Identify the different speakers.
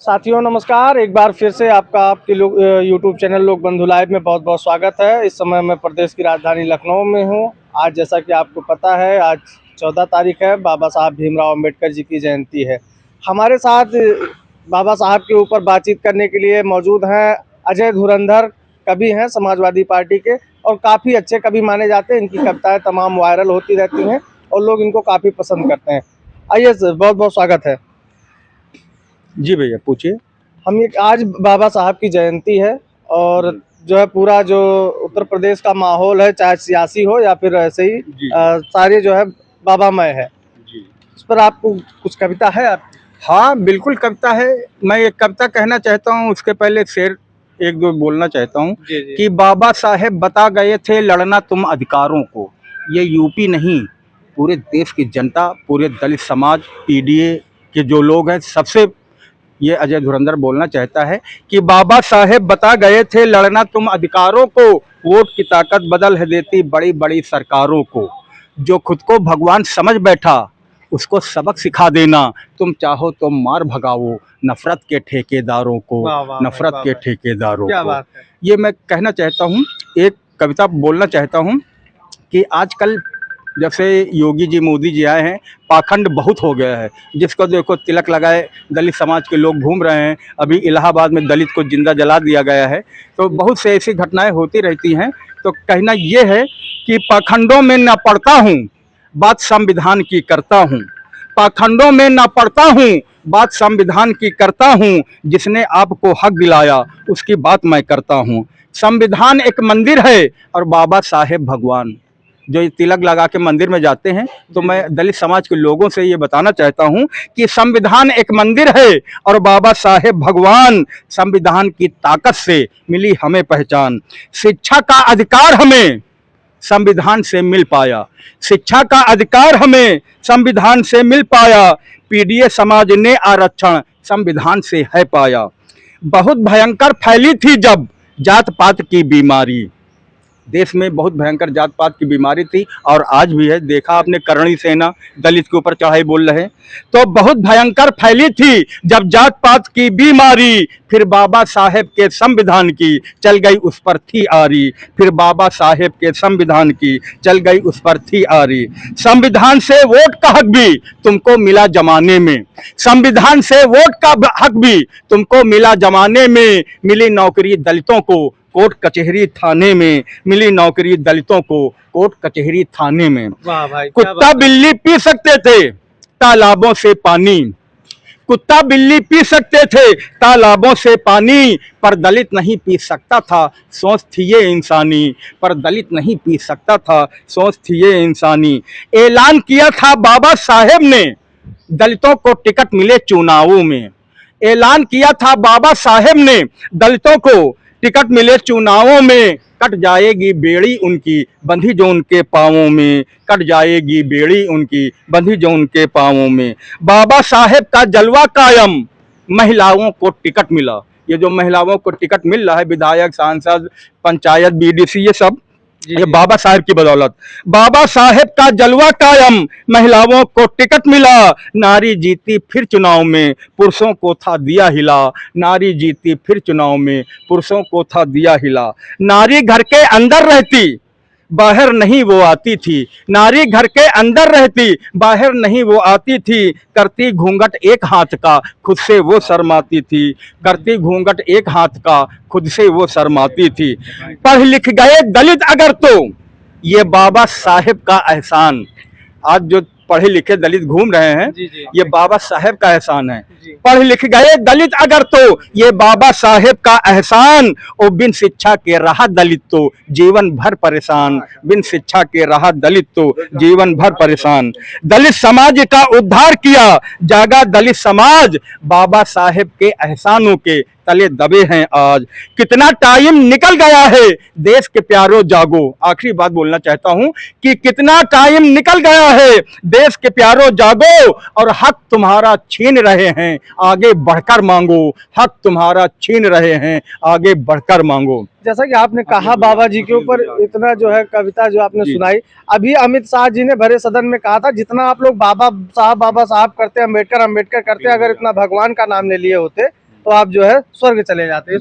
Speaker 1: साथियों नमस्कार। एक बार फिर से आपका आपके यूट्यूब चैनल लोक बंधु लाइव में बहुत बहुत स्वागत है। इस समय मैं प्रदेश की राजधानी लखनऊ में हूं। आज जैसा कि आपको पता है, आज 14 तारीख है, बाबा साहब भीमराव अंबेडकर जी की जयंती है। हमारे साथ बाबा साहब के ऊपर बातचीत करने के लिए मौजूद हैं अजय धुरंधर, कवि हैं समाजवादी पार्टी के और काफ़ी अच्छे कवि माने जाते हैं। इनकी कविताएँ तमाम वायरल होती रहती हैं और लोग इनको काफ़ी पसंद करते हैं। आइए सर, बहुत बहुत स्वागत है।
Speaker 2: जी भैया पूछिए।
Speaker 1: आज बाबा साहब की जयंती है और जो है पूरा जो उत्तर प्रदेश का माहौल है, चाहे सियासी हो या फिर ऐसे ही सारे जो है बाबामय है।
Speaker 2: जी।
Speaker 1: इस पर आपको कुछ कविता है आप?
Speaker 2: हाँ बिल्कुल कविता है। मैं एक कविता कहना चाहता हूँ, उसके पहले शेर एक दो बोलना चाहता हूँ कि बाबा साहेब बता गए थे लड़ना तुम अधिकारों को। ये यूपी नहीं, पूरे देश की जनता, पूरे दलित समाज, पीडीए के जो लोग हैं, सबसे ये अजय धुरंधर बोलना चाहता है कि बाबा साहेब बता गए थे लड़ना तुम अधिकारों को। वोट की ताकत बदल है देती बड़ी बड़ी सरकारों को। जो खुद को भगवान समझ बैठा उसको सबक सिखा देना। तुम चाहो तो मार भगाओ नफरत के ठेकेदारों को, नफरत के ठेकेदारों को। ये मैं कहना चाहता हूँ। एक कविता बोलना चाहता हूँ कि आजकल जब से योगी जी मोदी जी आए हैं, पाखंड बहुत हो गया है। जिसको देखो तिलक लगाए दलित समाज के लोग घूम रहे हैं। अभी इलाहाबाद में दलित को जिंदा जला दिया गया है। तो बहुत से ऐसी घटनाएं होती रहती हैं। तो कहना ये है कि पाखंडों में न पड़ता हूँ, बात संविधान की करता हूँ। पाखंडों में न पड़ता हूँ, बात संविधान की करता हूँ। जिसने आपको हक दिलाया उसकी बात मैं करता हूँ। संविधान एक मंदिर है और बाबा साहेब भगवान। जो ये तिलक लगा के मंदिर में जाते हैं, तो मैं दलित समाज के लोगों से ये बताना चाहता हूं कि संविधान एक मंदिर है और बाबा साहेब भगवान। संविधान की ताकत से मिली हमें पहचान। शिक्षा का अधिकार हमें संविधान से मिल पाया। शिक्षा का अधिकार हमें संविधान से मिल पाया। पीडीए समाज ने आरक्षण संविधान से है पाया। बहुत भयंकर फैली थी जब जात पात की बीमारी। देश में बहुत भयंकर जात पात की बीमारी थी और आज भी है। देखा आपने, करणी सेना दलित के ऊपर चढ़ाई बोल रहे हैं। तो बहुत भयंकर फैली थी जब जात पात की बीमारी। फिर बाबा साहेब के संविधान की चल गई उस पर थी आरी। फिर बाबा साहेब के संविधान की चल गई उस पर थी आरी। संविधान से वोट का हक भी तुमको मिला जमाने में। संविधान से वोट का हक भी तुमको मिला जमाने में। मिली नौकरी दलितों को कोर्ट कचहरी थाने में। मिली नौकरी दलितों को कोर्ट कचहरी थाने में।
Speaker 1: वाह भाई,
Speaker 2: कुत्ता बिल्ली पी सकते थे तालाबों से पानी। कुत्ता बिल्ली पी सकते थे तालाबों से पानी, पर दलित नहीं पी सकता था, सोच थी ये इंसानी। पर दलित नहीं पी सकता था, सोच थी ये इंसानी। ऐलान किया था बाबा साहेब ने दलितों को टिकट मिले चुनावों में। ऐलान किया था बाबा साहेब ने दलितों को टिकट मिले चुनावों में। कट जाएगी बेड़ी उनकी बंधी जो उनके पाँवों में। कट जाएगी बेड़ी उनकी बंधी जो उनके पाँवों में। बाबा साहेब का जलवा कायम, महिलाओं को टिकट मिला। ये जो महिलाओं को टिकट मिल रहा है, विधायक, सांसद, पंचायत, बीडीसी, ये सब ये बाबा साहेब की बदौलत। बाबा साहेब का जलवा कायम, महिलाओं को टिकट मिला। नारी जीती फिर चुनाव में, पुरुषों को था दिया हिला। नारी जीती फिर चुनाव में, पुरुषों को था दिया हिला। नारी घर के अंदर रहती, बाहर नहीं वो आती थी। नारी घर के अंदर रहती, बाहर नहीं वो आती थी। करती घूंघट एक हाथ का, खुद से वो शर्माती थी। करती घूंघट एक हाथ का, खुद से वो शर्माती थी। पढ़ लिख गए दलित अगर तो ये बाबा साहेब का एहसान। आज जो पढ़े लिखे दलित घूम रहे हैं, ये बाबा साहेब का एहसान है। पढ़ लिख गए दलित अगर तो ये बाबा साहेब का एहसान। और बिन शिक्षा के रहा दलित तो जीवन भर परेशान। बिन शिक्षा के रहा दलित तो जीवन भर परेशान। दलित समाज का उद्धार किया जागा दलित समाज। बाबा साहेब के एहसानों के तले दबे हैं आज। कितना टाइम निकल गया है देश के प्यारों जागो। आखिरी बात बोलना चाहता हूं कि कितना टाइम निकल गया है देश के प्यारों जागो। और हक तुम्हारा छीन रहे हैं, आगे बढ़कर मांगो। हक तुम्हारा छीन रहे हैं, आगे बढ़कर मांगो।
Speaker 1: जैसा कि आपने कहा बाबा जी के ऊपर इतना जो है कविता जो आपने सुनाई, अभी अमित शाह जी ने भरे सदन में कहा था जितना आप लोग बाबा साहब करते, अम्बेडकर करते, अगर इतना भगवान का नाम ले लिए होते तो आप जो है स्वर्ग चले जाते हैं।